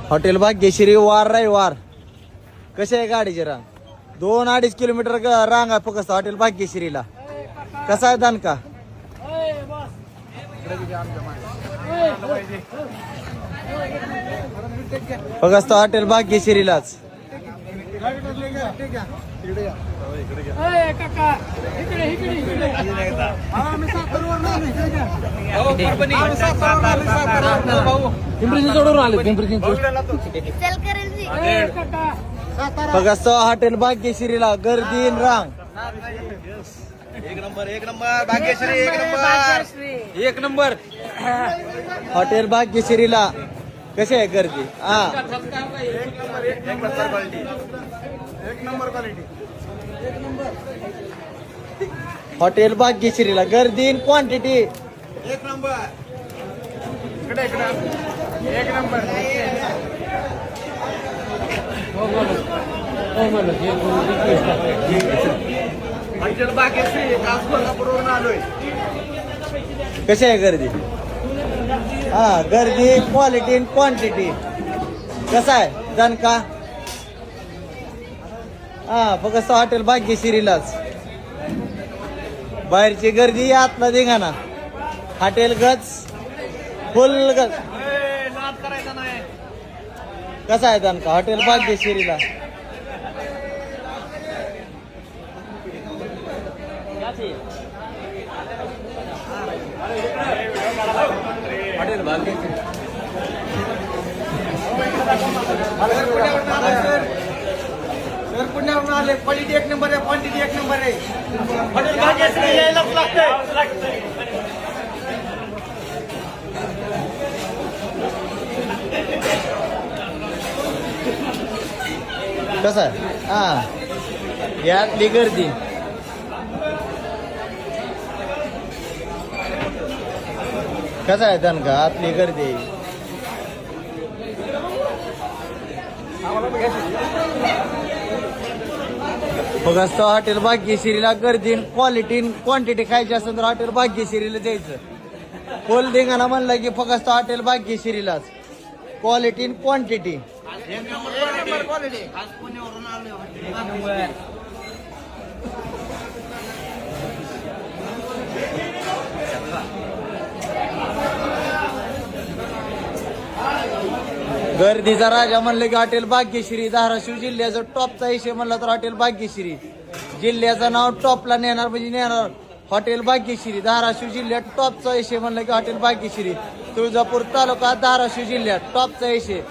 Hotel Bhagyashree वार रविवार. कसे आहे गाडीचे रांग? 2-2.5 किलोमीटर रांग आहे फक्त हॉटेल भाग्यश्रीला. कसा आहे दणका? फक्त हॉटेल भाग्यश्रीलाच. फक्त हॉटेल भाग्यश्रीला गर्दी न रांग. एक नंबर भाग्यश्री एक नंबर हॉटेल भाग्यश्रीला कसे आहे गर्दी? हा हॉटेल भाग्यश्रीला गर्दी न क्वांटिटी एक नंबर. एक नंबर. हॉटेल भाग्यश्री कासवरून आलोय. कशी आहे गर्दी? हा गर्दी क्वालिटी क्वांटिटी कसा आहे दणका? हा फक्त हॉटेल भाग्यश्रीलाच. बाहेरची गर्दी आतला धिंगाणा. हॉटेल गच फुल गच. करायचा नाही. कसा आहे दणका हॉटेल भाग्यश्रीला? हॉटेल भाग्यश्री सर पुण्यावरून आले. क्वालिटी एक नंबर आहे, क्वांटिटी एक नंबर आहे. हॉटेल भाग्यश्री यायलाच लागतंय. कसा आहे? हा यातली गर्दी कसा आहे दणका? आतली गर्दी फक्त हॉटेल भाग्यश्रीला गर्दी क्वालिटी क्वांटिटी खायची असेल तर हॉटेल भाग्यश्रीला जायचं. फुल धिंगाणा म्हणलं की फक्त हॉटेल भाग्यश्रीलाच. क्वालिटी क्वांटिटी गर्दीचा राजा म्हणलं की हॉटेल भाग्यश्री. धाराशिव जिल्ह्याचा टॉपचा विषय म्हणला तर हॉटेल भाग्यश्री. जिल्ह्याचं नाव टॉपला नेणार म्हणजे नेणार हॉटेल भाग्यश्री. धाराशिव जिल्ह्यात टॉपचा विषय म्हणलं की हॉटेल भाग्यश्री. तुळजापूर तालुका धाराशिव जिल्ह्यात टॉपचा विषय